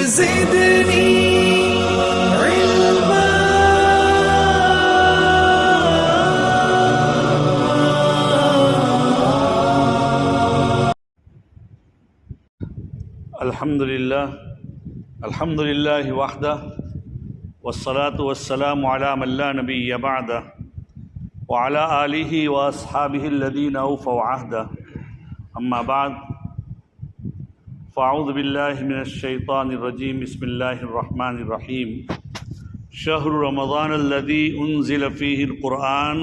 زدني علما. الحمد لله وحده والصلاة والسلام على من لا نبي بعده وعلى آله وأصحابه الذين أوفوا عهده. أما بعد فأعوذ بالله من الشيطان الرجيم. بسم الله الرحمن الرحيم. شهر رمضان الذي أنزل فيه القرآن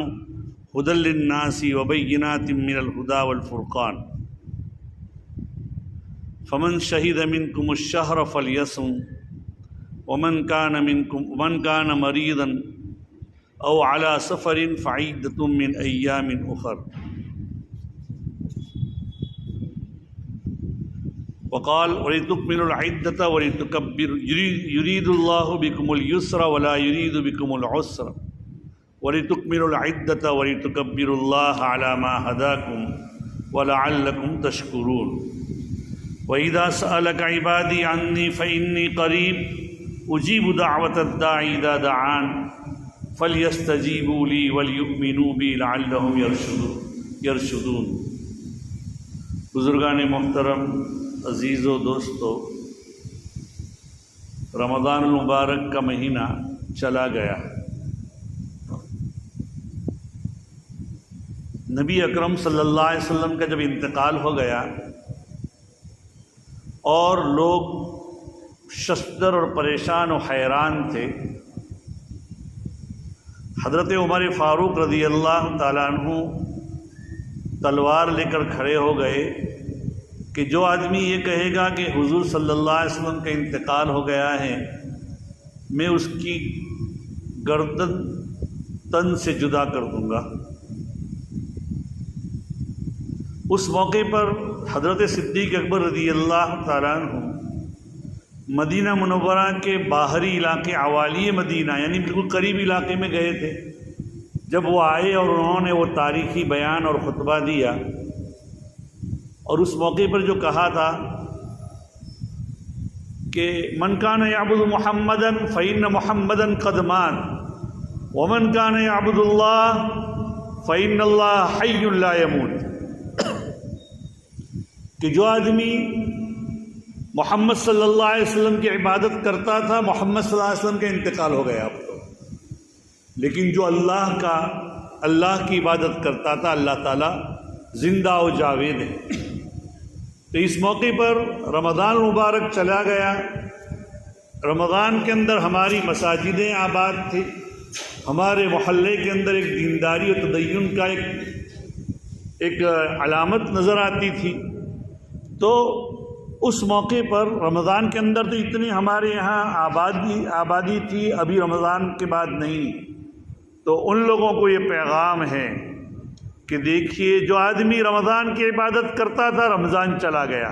هدى للناس وبينات من الهدى والفرقان فمن شهد منكم الشهر فليصم ومن كان مريضا أو على سفر فعدة من أيام أخر. وقال ولتكملوا العدة ولتكبروا يريد الله بكم اليسر ولا يريد بكم العسر ولتكملوا العدة ولتكبروا الله على ما هداكم ولعلكم تشكرون. وإذا سألك عبادي عني فإني قريب أجيب دعوة الداعي إذا دعان فليستجيبوا لي وليؤمنوا بي لعلهم يرشدون. بزرگان محترم، عزیز و دوستو، رمضان المبارک کا مہینہ چلا گیا. نبی اکرم صلی اللہ علیہ وسلم کا جب انتقال ہو گیا اور لوگ ششدر اور پریشان و حیران تھے، حضرت عمر فاروق رضی اللہ تعالیٰ عنہ تلوار لے کر کھڑے ہو گئے کہ جو آدمی یہ کہے گا کہ حضور صلی اللہ علیہ وسلم کا انتقال ہو گیا ہے، میں اس کی گردن تن سے جدا کر دوں گا. اس موقع پر حضرت صدیق اکبر رضی اللہ تعالیٰ عنہ مدینہ منورہ کے باہری علاقے عوالی مدینہ یعنی بالکل قریب علاقے میں گئے تھے. جب وہ آئے اور انہوں نے وہ تاریخی بیان اور خطبہ دیا اور اس موقع پر جو کہا تھا کہ من کان یعبد محمدا فإن محمدا قد مات ومن کان یعبد اللہ فإن اللہ حی لا يموت، کہ جو آدمی محمد صلی اللہ علیہ وسلم کی عبادت کرتا تھا، محمد صلی اللہ علیہ وسلم کا انتقال ہو گیا اب تو، لیکن جو اللہ کی عبادت کرتا تھا، اللہ تعالیٰ زندہ و جاوید ہے. تو اس موقع پر رمضان مبارک چلا گیا. رمضان کے اندر ہماری مساجدیں آباد تھی، ہمارے محلے کے اندر ایک دینداری و تدین کا ایک علامت نظر آتی تھی. تو اس موقع پر رمضان کے اندر تو اتنی ہمارے یہاں آبادی تھی، ابھی رمضان کے بعد نہیں. تو ان لوگوں کو یہ پیغام ہے کہ دیکھیے، جو آدمی رمضان کی عبادت کرتا تھا رمضان چلا گیا،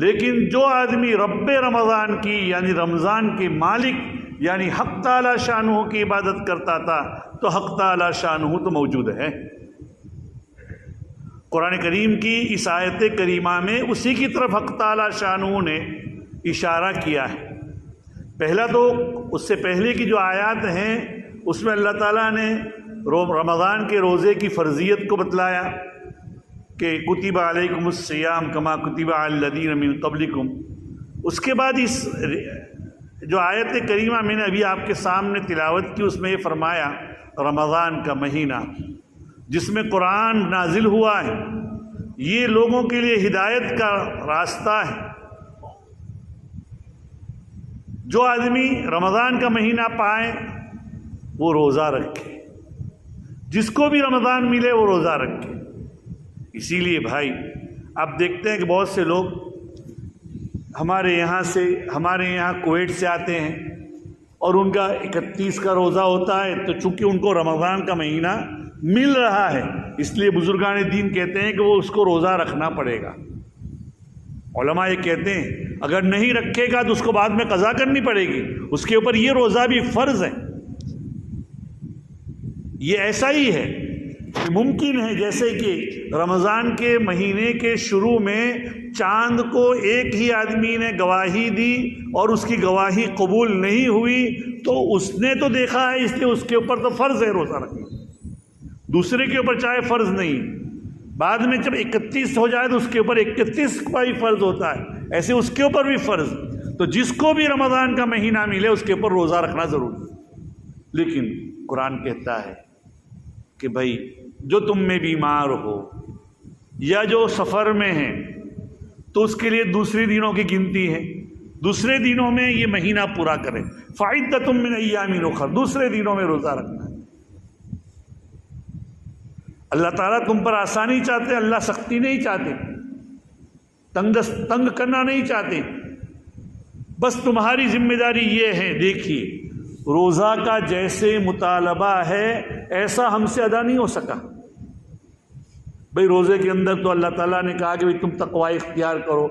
لیکن جو آدمی رب رمضان کی یعنی رمضان کے مالک یعنی حق تعالی شانہ کی عبادت کرتا تھا تو حق تعالی شانہ تو موجود ہے. قرآن کریم کی اس آیت کریمہ میں اسی کی طرف حق تعالی شانہ نے اشارہ کیا ہے. پہلا تو اس سے پہلے کی جو آیات ہیں اس میں اللہ تعالیٰ نے رمضان کے روزے کی فرضیت کو بتلایا کہ کتب علیکم الصیام کما کتب علی الذین من قبلکم. اس کے بعد اس جو آیت کریمہ میں نے ابھی آپ کے سامنے تلاوت کی، اس میں یہ فرمایا رمضان کا مہینہ جس میں قرآن نازل ہوا ہے، یہ لوگوں کے لیے ہدایت کا راستہ ہے. جو آدمی رمضان کا مہینہ پائے وہ روزہ رکھے، جس کو بھی رمضان ملے وہ روزہ رکھے. اسی لیے بھائی آپ دیکھتے ہیں کہ بہت سے لوگ ہمارے یہاں کویت سے آتے ہیں اور ان کا 31 کا روزہ ہوتا ہے، تو چونکہ ان کو رمضان کا مہینہ مل رہا ہے اس لیے بزرگان دین کہتے ہیں کہ وہ اس کو روزہ رکھنا پڑے گا. علماء یہ کہتے ہیں اگر نہیں رکھے گا تو اس کو بعد میں قضا کرنی پڑے گی، اس کے اوپر یہ روزہ بھی فرض ہے. یہ ایسا ہی ہے ممکن ہے جیسے کہ رمضان کے مہینے کے شروع میں چاند کو ایک ہی آدمی نے گواہی دی اور اس کی گواہی قبول نہیں ہوئی تو اس نے تو دیکھا ہے، اس لیے اس کے اوپر تو فرض ہے روزہ رکھنا، دوسرے کے اوپر چاہے فرض نہیں، بعد میں جب 31 ہو جائے تو اس کے اوپر 31 کا ہی فرض ہوتا ہے، ایسے اس کے اوپر بھی فرض۔ تو جس کو بھی رمضان کا مہینہ ملے اس کے اوپر روزہ رکھنا ضروری ہے۔ لیکن قرآن کہتا ہے کہ بھائی جو تم میں بیمار ہو یا جو سفر میں ہیں تو اس کے لیے دوسرے دنوں کی گنتی ہے، دوسرے دنوں میں یہ مہینہ پورا کرے، فعدۃ من ایام اخر، دوسرے دنوں میں روزہ رکھنا ہے۔ اللہ تعالیٰ تم پر آسانی چاہتے ہیں، اللہ سختی نہیں چاہتے، تنگ کرنا نہیں چاہتے، بس تمہاری ذمہ داری یہ ہے۔ دیکھیے روزہ کا جیسے مطالبہ ہے ایسا ہم سے ادا نہیں ہو سکا۔ بھئی روزے کے اندر تو اللہ تعالیٰ نے کہا کہ تم تقوی اختیار کرو،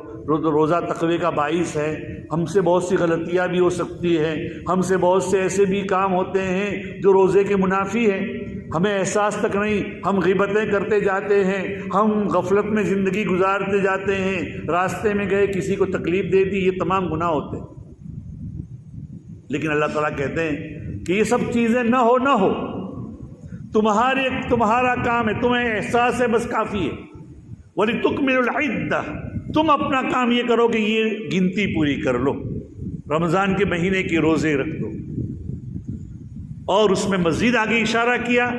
روزہ تقوی کا باعث ہے۔ ہم سے بہت سی غلطیاں بھی ہو سکتی ہیں، ہم سے بہت سے ایسے بھی کام ہوتے ہیں جو روزے کے منافی ہیں، ہمیں احساس تک نہیں، ہم غیبتیں کرتے جاتے ہیں، ہم غفلت میں زندگی گزارتے جاتے ہیں، راستے میں گئے کسی کو تکلیف دے دی، یہ تمام گناہ ہوتے ہیں۔ لیکن اللہ تعالیٰ کہتے ہیں کہ یہ سب چیزیں نہ ہو، تمہارا کام ہے، تمہیں احساس ہے بس کافی ہے۔ وَلِتُكْمِلُوا الْعِدَّةَ، تم اپنا کام یہ کرو کہ یہ گنتی پوری کر لو، رمضان کے مہینے کے روزے رکھ دو۔ اور اس میں مزید آگے اشارہ کیا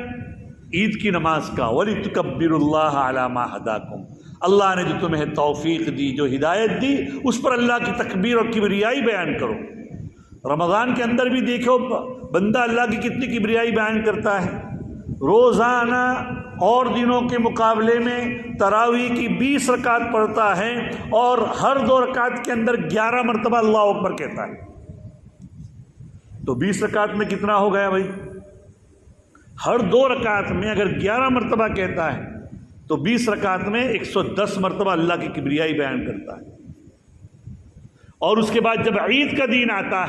عید کی نماز کا، وَلِتُكَبِّرُوا اللَّهَ عَلَى مَا هَدَاكُمْ، اللہ نے جو تمہیں توفیق دی، جو ہدایت دی، اس پر اللہ کی تکبیر اور کبریائی بیان کرو۔ رمضان کے اندر بھی دیکھو بندہ اللہ کی کتنی کبریائی بیان کرتا ہے، روزانہ اور دنوں کے مقابلے میں تراویح کی 20 رکعت پڑھتا ہے اور ہر 2 رکعت کے اندر 11 مرتبہ اللہ اکبر کہتا ہے۔ تو 20 رکعت میں کتنا ہو گیا بھائی؟ ہر 2 رکعت میں اگر 11 مرتبہ کہتا ہے تو 20 رکعت میں 110 مرتبہ اللہ کی کبریائی بیان کرتا ہے۔ اور اس کے بعد جب عید کا دن آتا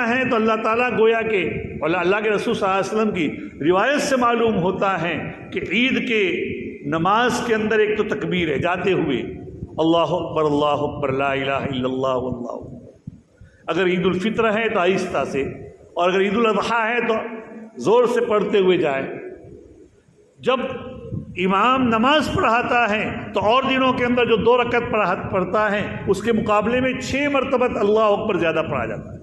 ہے تو اللہ تعالیٰ گویا کہ اللہ کے رسول صلی اللہ علیہ وسلم کی روایت سے معلوم ہوتا ہے کہ عید کے نماز کے اندر ایک تو تکبیر ہے جاتے ہوئے، اللہ اکبر لا الہ الا اللہ واللہ اکبر۔ اگر عید الفطر ہے تو آہستہ سے، اور اگر عید الاضحیٰ ہے تو زور سے پڑھتے ہوئے جائے۔ جب امام نماز پڑھاتا ہے تو اور دنوں کے اندر جو 2 رکعت پڑھتا ہے اس کے مقابلے میں 6 مرتبہ اللہ اکبر زیادہ پڑھا جاتا ہے۔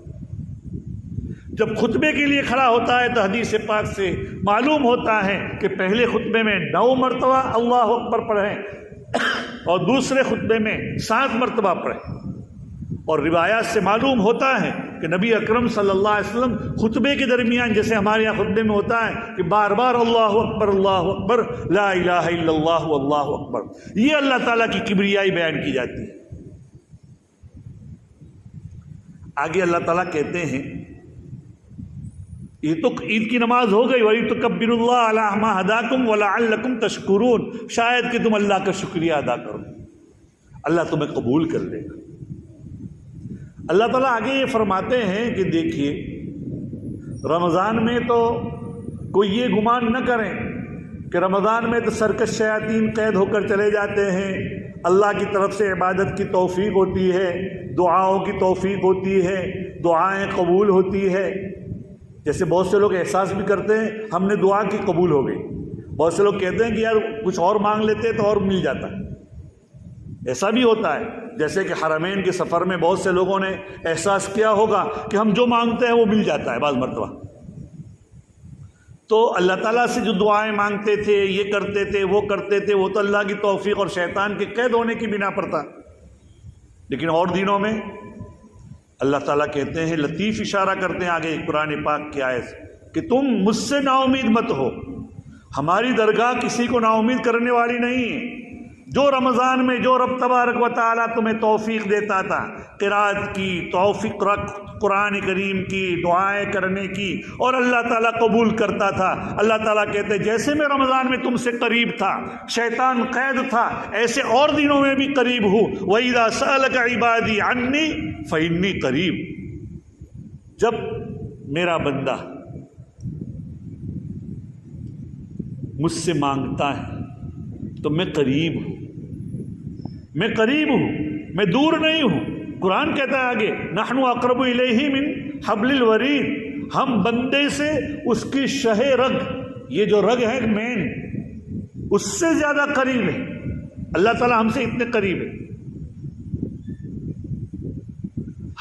جب خطبے کے لیے کھڑا ہوتا ہے تو حدیث پاک سے معلوم ہوتا ہے کہ پہلے خطبے میں 9 مرتبہ اللہ اکبر پڑھیں اور دوسرے خطبے میں 7 مرتبہ پڑھیں۔ اور روایات سے معلوم ہوتا ہے کہ نبی اکرم صلی اللہ علیہ وسلم خطبے کے درمیان جیسے ہمارے یہاں خطبے میں ہوتا ہے کہ بار بار اللہ اکبر لا الہ الا اللہ واللہ اکبر، یہ اللہ تعالیٰ کی کبریائی بیان کی جاتی ہے۔ آگے اللہ تعالیٰ کہتے ہیں یہ تو عید کی نماز ہو گئی، وَلِتُكَبِّرُوا اللَّهَ عَلَىٰ مَا هَدَاكُمْ وَلَعَلَّكُمْ تَشْكُرُونَ، شاید کہ تم اللہ کا شکریہ ادا کرو، اللہ تمہیں قبول کر لے گا۔ اللہ تعالیٰ آگے یہ فرماتے ہیں کہ دیکھیے رمضان میں تو کوئی یہ گمان نہ کریں کہ رمضان میں تو سرکش شیاطین قید ہو کر چلے جاتے ہیں، اللہ کی طرف سے عبادت کی توفیق ہوتی ہے، دعاؤں کی توفیق ہوتی ہے، دعائیں قبول ہوتی ہے۔ جیسے بہت سے لوگ احساس بھی کرتے ہیں ہم نے دعا کی قبول ہو گئی، بہت سے لوگ کہتے ہیں کہ یار کچھ اور مانگ لیتے تو اور مل جاتا، ایسا بھی ہوتا ہے۔ جیسے کہ حرمین کے سفر میں بہت سے لوگوں نے احساس کیا ہوگا کہ ہم جو مانگتے ہیں وہ مل جاتا ہے بعض مرتبہ۔ تو اللہ تعالیٰ سے جو دعائیں مانگتے تھے، یہ کرتے تھے، وہ کرتے تھے، وہ تو اللہ کی توفیق اور شیطان کے قید ہونے کی بنا پر تھا۔ لیکن اور دنوں میں اللہ تعالیٰ کہتے ہیں، لطیف اشارہ کرتے ہیں آگے قرآن پاک کی آیت سے کہ تم مجھ سے نا امید مت ہو، ہماری درگاہ کسی کو نا امید کرنے والی نہیں ہے۔ جو رمضان میں جو رب تبارک و تعالیٰ تمہیں توفیق دیتا تھا قرات کی، توفیق قرآن کریم کی، دعائیں کرنے کی، اور اللہ تعالیٰ قبول کرتا تھا۔ اللہ تعالیٰ کہتے جیسے میں رمضان میں تم سے قریب تھا، شیطان قید تھا، ایسے اور دنوں میں بھی قریب ہوں۔ وَإِذَا سَأَلَكَ عِبَادِي عَنِّي فَإِنِّي قَرِيب، جب میرا بندہ مجھ سے مانگتا ہے تو میں قریب ہوں، میں قریب ہوں، میں دور نہیں ہوں۔ قرآن کہتا ہے آگے نحن اقرب الیہ من حبل الورید، ہم بندے سے اس کی شہ رگ، یہ جو رگ ہے مین، اس سے زیادہ قریب ہے۔ اللہ تعالیٰ ہم سے اتنے قریب ہے،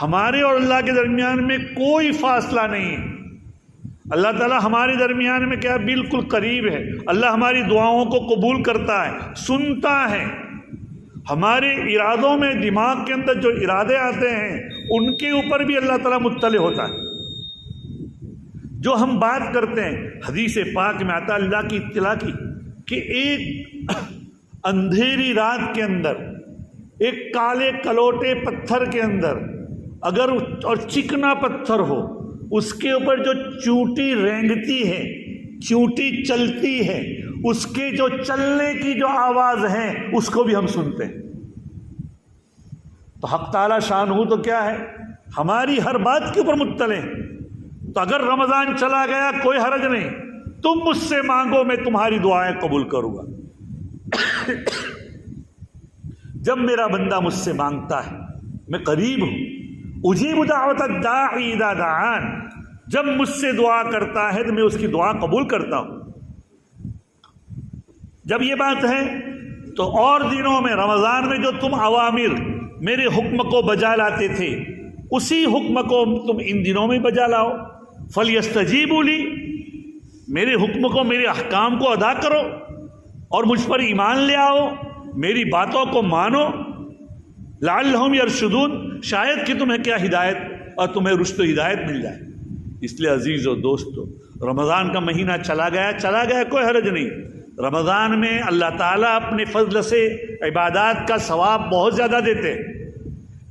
ہمارے اور اللہ کے درمیان میں کوئی فاصلہ نہیں ہے۔ اللہ تعالیٰ ہمارے درمیان میں کیا بالکل قریب ہے۔ اللہ ہماری دعاؤں کو قبول کرتا ہے، سنتا ہے۔ ہمارے ارادوں میں دماغ کے اندر جو ارادے آتے ہیں ان کے اوپر بھی اللہ تعالیٰ مطلع ہوتا ہے۔ جو ہم بات کرتے ہیں، حدیث پاک میں آتا اللہ کی اطلاع کی کہ ایک اندھیری رات کے اندر ایک کالے کلوٹے پتھر کے اندر اگر اور چکنا پتھر ہو، اس کے اوپر جو چونٹی رینگتی ہے، چونٹی چلتی ہے، اس کے جو چلنے کی جو آواز ہے اس کو بھی ہم سنتے ہیں۔ تو حق تعالی شانہ تو کیا ہے، ہماری ہر بات کے اوپر مطلع ہے۔ تو اگر رمضان چلا گیا کوئی حرج نہیں، تم مجھ سے مانگو میں تمہاری دعائیں قبول کروں گا۔ جب میرا بندہ مجھ سے مانگتا ہے میں قریب ہوں، اجیب دعوت الداعی اذا دعان، جب مجھ سے دعا کرتا ہے تو میں اس کی دعا قبول کرتا ہوں۔ جب یہ بات ہے تو اور دنوں میں، رمضان میں جو تم اوامر میرے حکم کو بجا لاتے تھے اسی حکم کو تم ان دنوں میں بجا لاؤ۔ فَلْيَسْتَجِيبُوا لِي، میرے حکم کو، میرے احکام کو ادا کرو اور مجھ پر ایمان لے آؤ، میری باتوں کو مانو۔ لعلہم یرشدون، شاید کہ تمہیں کیا ہدایت اور تمہیں رشد و ہدایت مل جائے۔ اس لیے عزیز و دوستو، رمضان کا مہینہ چلا گیا کوئی حرج نہیں۔ رمضان میں اللہ تعالیٰ اپنے فضل سے عبادات کا ثواب بہت زیادہ دیتے،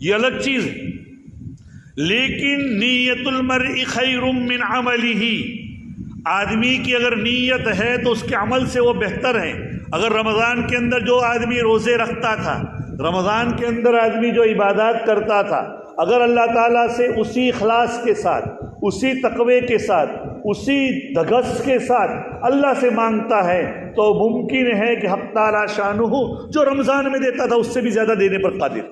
یہ الگ چیز ہے، لیکن نیت المرء خیر من عملہ، آدمی کی اگر نیت ہے تو اس کے عمل سے وہ بہتر ہے۔ اگر رمضان کے اندر جو آدمی روزے رکھتا تھا، رمضان کے اندر آدمی جو عبادات کرتا تھا، اگر اللہ تعالیٰ سے اسی اخلاص کے ساتھ، اسی تقوی کے ساتھ، اسی دھگس کے ساتھ اللہ سے مانگتا ہے تو ممکن ہے کہ حق تعالیٰ شانہ جو رمضان میں دیتا تھا اس سے بھی زیادہ دینے پر قادر۔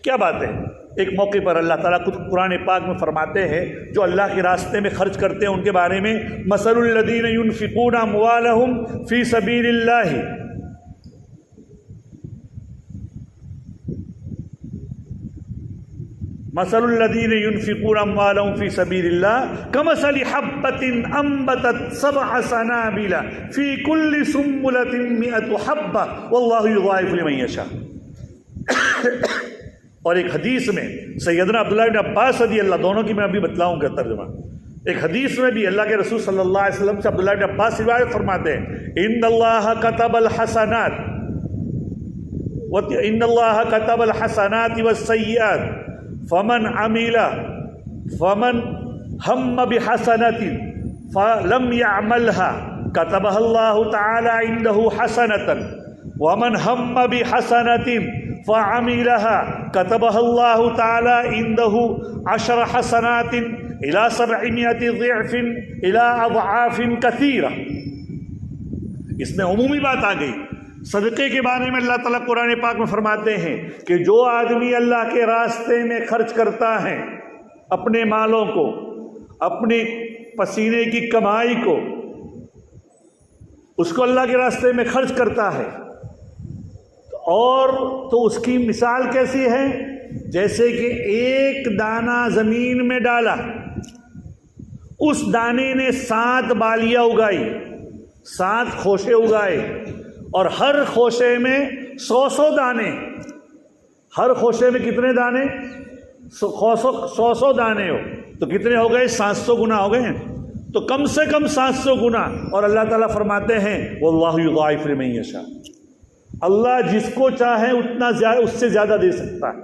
کیا بات ہے، ایک موقع پر اللہ تعالیٰ خود قرآن پاک میں فرماتے ہیں جو اللہ کے راستے میں خرچ کرتے ہیں ان کے بارے میں، مثل الذین ينفقون اموالهم فی سبیل اللہ، مثل الذین ينفقون اموالهم فی سبیل اللہ کمثل حبة انبتت 7 سنابل فی کل سنبلة 100 حبة واللہ یضاعف لمن یشاء۔ اور ایک حدیث میں سیدنا عبداللہ بن عباس رضی اللہ، دونوں کی میں ابھی بتلاؤں گا ترجمہ، ایک حدیث میں بھی اللہ کے رسول صلی اللہ علیہ وسلم سے عبداللہ بن عباس روایت فرماتے ہیں ان اللہ کتب الحسنات والسیئات فمن ہم بحسنۃ فلم يعملها كتبها اللہ تعالی عنده حسنۃ ومن ہم بحسنۃ فعملها كتبها الله تعالى عنده 10 حسنات إلى 700 ضعف إلى أضعاف كثيرة۔ اس میں عمومی بات آ گئی۔ صدقے کے بارے میں اللہ تعالیٰ قرآن پاک میں فرماتے ہیں کہ جو آدمی اللہ کے راستے میں خرچ کرتا ہے اپنے مالوں کو، اپنی پسینے کی کمائی کو، اس کو اللہ کے راستے میں خرچ کرتا ہے، اور تو اس کی مثال کیسی ہے، جیسے کہ ایک دانہ زمین میں ڈالا، اس دانے نے 7 بالیاں اگائی، 7 خوشے اگائے، اور ہر خوشے میں 100 دانے، ہر خوشے میں کتنے دانے، 100 دانے ہو تو کتنے ہو گئے، 700 گنا ہو گئے، تو کم سے کم 700 گنا۔ اور اللہ تعالیٰ فرماتے ہیں واللہ یضاعف لمن یشاء، اللہ جس کو چاہے اتنا زیادہ، اس سے زیادہ دے سکتا ہے۔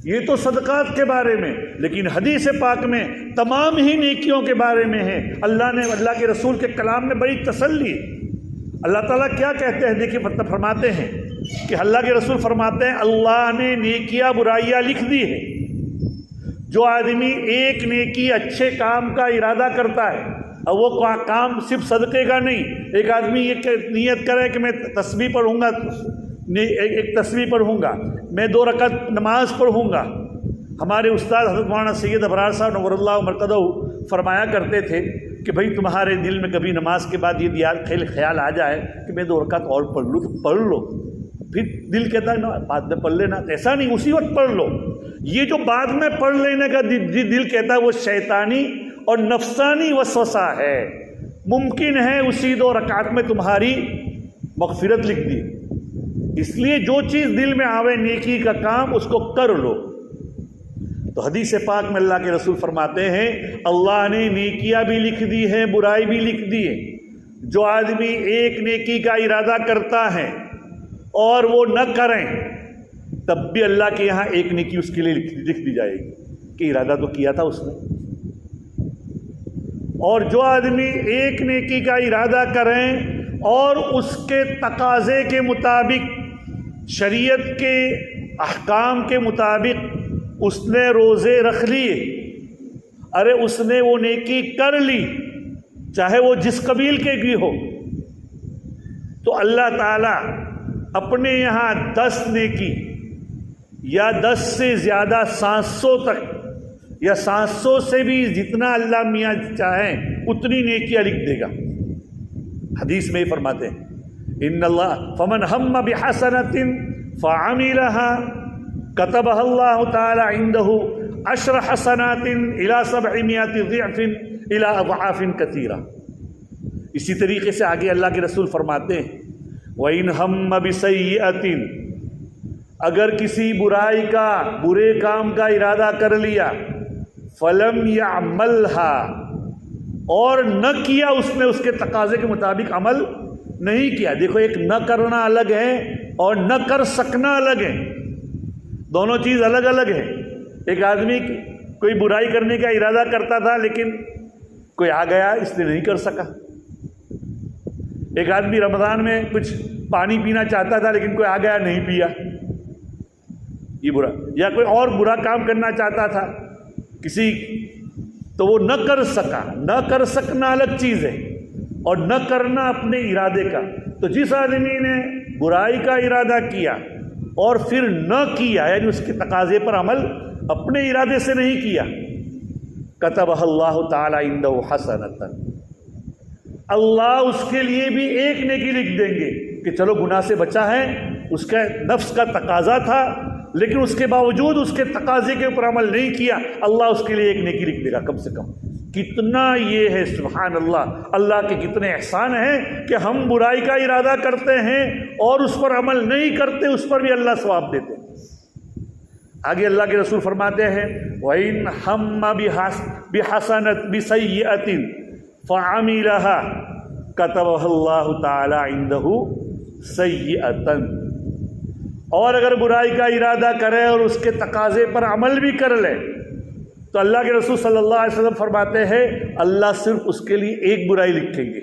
یہ تو صدقات کے بارے میں، لیکن حدیث پاک میں تمام ہی نیکیوں کے بارے میں ہے۔ اللہ نے، اللہ کے رسول کے کلام میں بڑی تسلی ہے۔ اللہ تعالیٰ کیا کہتے ہیں، دیکھیے فرماتے ہیں کہ اللہ کے رسول فرماتے ہیں اللہ نے نیکیاں برائیاں لکھ دی ہے۔ جو آدمی ایک نیکی اچھے کام کا ارادہ کرتا ہے، اب وہ کام صرف صدقے کا نہیں، ایک آدمی یہ نیت کرے کہ میں تسبیح پڑھوں گا، ایک تسبیح پڑھوں گا، میں 2 رکعت نماز پڑھوں گا۔ ہمارے استاد حضرت مولانا سید ابرار صاحب نور اللہ مرقدہ فرمایا کرتے تھے کہ بھائی تمہارے دل میں کبھی نماز کے بعد یہ خیال آ جائے کہ میں 2 رکعت اور پڑھ لوں، تو پڑھ لو، پھر دل کہتا ہے نا بعد میں پڑھ لینا، ایسا نہیں، اسی وقت پڑھ لو۔ یہ جو بعد میں پڑھ لینے کا دل کہتا ہے وہ شیطانی اور نفسانی وسوسہ ہے۔ ممکن ہے اسی 2 رکعت میں تمہاری مغفرت لکھ دی، اس لیے جو چیز دل میں آوے نیکی کا کام اس کو کر لو۔ تو حدیث پاک میں اللہ کے رسول فرماتے ہیں اللہ نے نیکیاں بھی لکھ دی ہیں، برائی بھی لکھ دی ہے۔ جو آدمی ایک نیکی کا ارادہ کرتا ہے اور وہ نہ کریں تب بھی اللہ کے یہاں ایک نیکی اس کے لیے لکھ دی جائے گی کہ ارادہ تو کیا تھا اس نے۔ اور جو آدمی ایک نیکی کا ارادہ کریں اور اس کے تقاضے کے مطابق، شریعت کے احکام کے مطابق اس نے روزے رکھ لیے، ارے اس نے وہ نیکی کر لی، چاہے وہ جس قبیل کے بھی ہو، تو اللہ تعالیٰ اپنے یہاں 10 نیکی یا 10 سے زیادہ 700 تک یا 700 سے بھی جتنا اللہ میاں چاہیں اتنی نیکیاں لکھ دے گا۔ حدیث میں ہی فرماتے ہیں ان اللہ فمن ہم بحسنۃ فعملها كتبها اللہ تعالی عنده 10 حسنات الى 700 ضعف الى اضعاف كثيرہ۔ اسی طریقے سے آگے اللہ کے رسول فرماتے ہیں وَإِنْ هَمَّ بِسَيِّئَةٍ، اگر کسی برائی کا، برے کام کا ارادہ کر لیا، فَلَمْ يَعْمَلْهَا، اور نہ کیا اس نے، اس کے تقاضے کے مطابق عمل نہیں کیا۔ دیکھو ایک نہ کرنا الگ ہے اور نہ کر سکنا الگ ہے، دونوں چیز الگ الگ ہے۔ ایک آدمی کوئی برائی کرنے کا ارادہ کرتا تھا لیکن کوئی آ گیا اس نے نہیں کر سکا۔ ایک آدمی رمضان میں کچھ پانی پینا چاہتا تھا لیکن کوئی آ گیا نہیں پیا، یہ برا۔ یا کوئی اور برا کام کرنا چاہتا تھا کسی، تو وہ نہ کر سکا۔ نہ کر سکنا الگ چیز ہے اور نہ کرنا اپنے ارادے کا۔ تو جس آدمی نے برائی کا ارادہ کیا اور پھر نہ کیا، یعنی اس کے تقاضے پر عمل اپنے ارادے سے نہیں کیا، کتبہ اللہ تعالی عنہ حسنۃ، اللہ اس کے لیے بھی ایک نیکی لکھ دیں گے کہ چلو گناہ سے بچا ہے، اس کا نفس کا تقاضا تھا لیکن اس کے باوجود اس کے تقاضے کے اوپر عمل نہیں کیا، اللہ اس کے لیے ایک نیکی لکھ دے گا کم سے کم۔ کتنا یہ ہے، سبحان اللہ، اللہ کے کتنے احسان ہیں کہ ہم برائی کا ارادہ کرتے ہیں اور اس پر عمل نہیں کرتے، اس پر بھی اللہ ثواب دیتے ہیں۔ آگے اللہ کے رسول فرماتے ہیں وَإِنْ هَمَّ بِحَسَنَةٍ بِسَيِّئَةٍ فَعَمِلَهَا كَتَبَهَا اللَّهُ تَعَالَى عِنْدَهُ سَيِّئَةً، اور اگر برائی کا ارادہ کرے اور اس کے تقاضے پر عمل بھی کر لے تو اللہ کے رسول صلی اللہ علیہ وسلم فرماتے ہیں اللہ صرف اس کے لیے ایک برائی لکھیں گے۔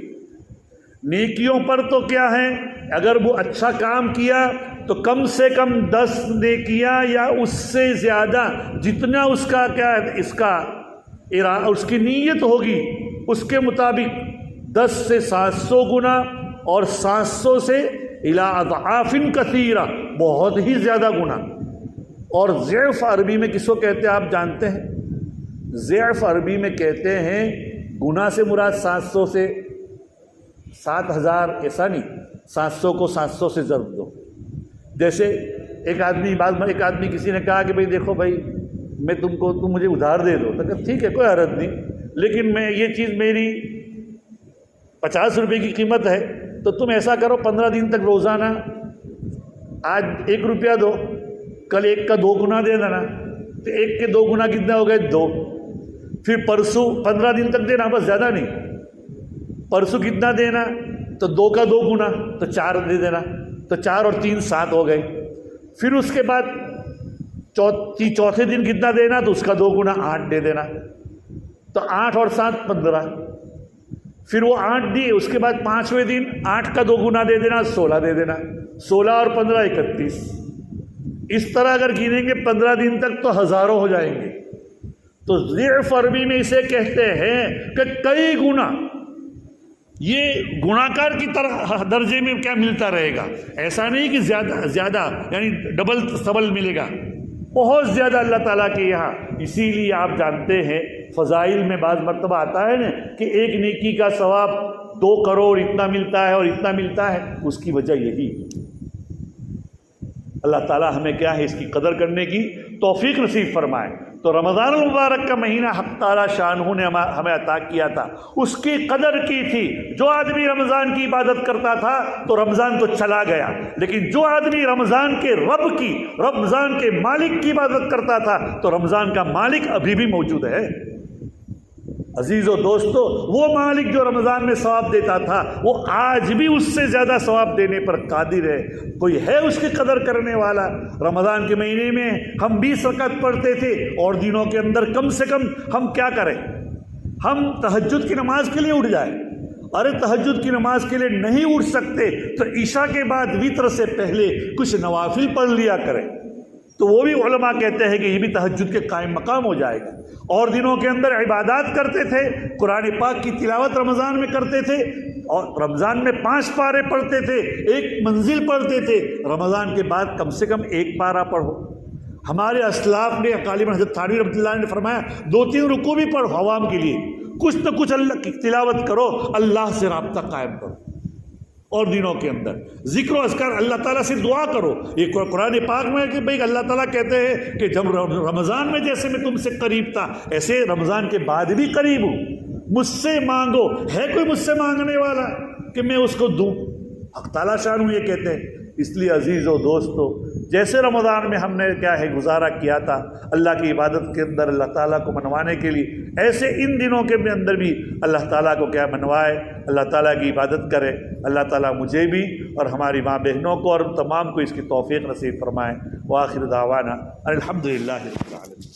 نیکیوں پر تو کیا ہے، اگر وہ اچھا کام کیا تو کم سے کم 10 نیکیاں یا اس سے زیادہ، جتنا اس کا کیا اس کا اس کی نیت ہوگی اس کے مطابق 10 سے 700 گنا اور 700 سے الی اضعاف کثیرہ، بہت ہی زیادہ گنا۔ اور ضعف عربی میں کس کو کہتے ہیں آپ جانتے ہیں؟ ضعف عربی میں کہتے ہیں، گناہ سے مراد 700 سے 7000 ایسا نہیں، 700 کو 700 سے ضرب دو۔ جیسے ایک آدمی کسی نے کہا کہ بھئی دیکھو بھائی میں تم مجھے ادھار دے دو، تو کہ ٹھیک ہے کوئی حرج نہیں، لیکن میں یہ چیز میری 50 روپے کی قیمت ہے، تو تم ایسا کرو 15 دن تک روزانہ آج 1 روپیہ دو، کل 1 کا 2 گنا دے دینا، تو 1 کے 2 گنا کتنے ہو گئے 2، پھر پرسوں 15 دن تک دینا، بس زیادہ نہیں، پرسوں کتنا دینا تو 2 کا 2 گنا تو 4 دے دینا، تو 4 اور 3 7 ہو گئے۔ پھر اس کے بعد چوتھے دن کتنا دینا تو اس کا 2 گنا 8 دے دینا، تو 8 اور 7 15، پھر وہ 8 دیے، اس کے بعد 5ویں دن 8 کا 2 گنا دے دینا 16 دے دینا، 16 اور 15 31۔ اس طرح اگر گنیں گے 15 دن تک تو ہزاروں ہو جائیں گے۔ تو ضعف عربی میں اسے کہتے ہیں کہ کئی گنا یہ گناہگار کی طرح درجے میں کیا ملتا رہے گا، ایسا نہیں کہ زیادہ یعنی ڈبل سبل ملے گا، بہت زیادہ اللہ تعالیٰ کے یہاں۔ اسی لیے آپ جانتے ہیں فضائل میں بعض مرتبہ آتا ہے نا کہ ایک نیکی کا ثواب 2 کروڑ اتنا ملتا ہے اور اتنا ملتا ہے، اس کی وجہ یہی اللہ تعالیٰ ہمیں کیا ہے اس کی قدر کرنے کی توفیق نصیب فرمائے۔ تو رمضان المبارک کا مہینہ حق تعالیٰ شانہ نے ہمیں عطا کیا تھا، اس کی قدر کی تھی۔ جو آدمی رمضان کی عبادت کرتا تھا تو رمضان تو چلا گیا، لیکن جو آدمی رمضان کے رب کی، رمضان کے مالک کی عبادت کرتا تھا تو رمضان کا مالک ابھی بھی موجود ہے۔ عزیز و دوستو، وہ مالک جو رمضان میں ثواب دیتا تھا وہ آج بھی اس سے زیادہ ثواب دینے پر قادر ہے۔ کوئی ہے اس کی قدر کرنے والا؟ رمضان کے مہینے میں ہم 20 رکعت پڑھتے تھے، اور دنوں کے اندر کم سے کم ہم کیا کریں؟ ہم تہجد کی نماز کے لیے اٹھ جائیں۔ ارے تہجد کی نماز کے لیے نہیں اٹھ سکتے تو عشاء کے بعد وتر سے پہلے کچھ نوافل پڑھ لیا کریں، تو وہ بھی علماء کہتے ہیں کہ یہ بھی تہجد کے قائم مقام ہو جائے گا۔ اور دنوں کے اندر عبادات کرتے تھے، قرآن پاک کی تلاوت رمضان میں کرتے تھے، اور رمضان میں 5 پارے پڑھتے تھے، 1 منزل پڑھتے تھے۔ رمضان کے بعد کم سے کم 1 پارہ پڑھو۔ ہمارے اسلاف نے غالباً حضرت تھانوی رحمۃ اللہ نے فرمایا 2-3 رکوع بھی پڑھو، عوام کے لیے کچھ نہ کچھ اللہ کی تلاوت کرو، اللہ سے رابطہ قائم کرو۔ اور دنوں کے اندر ذکر و اذکار، اللہ تعالیٰ سے دعا کرو۔ یہ قرآن پاک میں ہے کہ بھائی اللہ تعالیٰ کہتے ہیں کہ جب رمضان میں جیسے میں تم سے قریب تھا، ایسے رمضان کے بعد بھی قریب ہوں، مجھ سے مانگو۔ ہے کوئی مجھ سے مانگنے والا کہ میں اس کو دوں؟ حق تعالیٰ شان یہ کہتے ہیں۔ اس لیے عزیز و دوستو، جیسے رمضان میں ہم نے کیا ہے گزارا کیا تھا اللہ کی عبادت کے اندر اللہ تعالیٰ کو منوانے کے لیے، ایسے ان دنوں کے اندر بھی اللہ تعالیٰ کو کیا منوائے، اللہ تعالیٰ کی عبادت کرے۔ اللہ تعالیٰ مجھے بھی اور ہماری ماں بہنوں کو اور تمام کو اس کی توفیق نصیب فرمائے۔ وآخر دعوانا الحمدللہ رب العالمین۔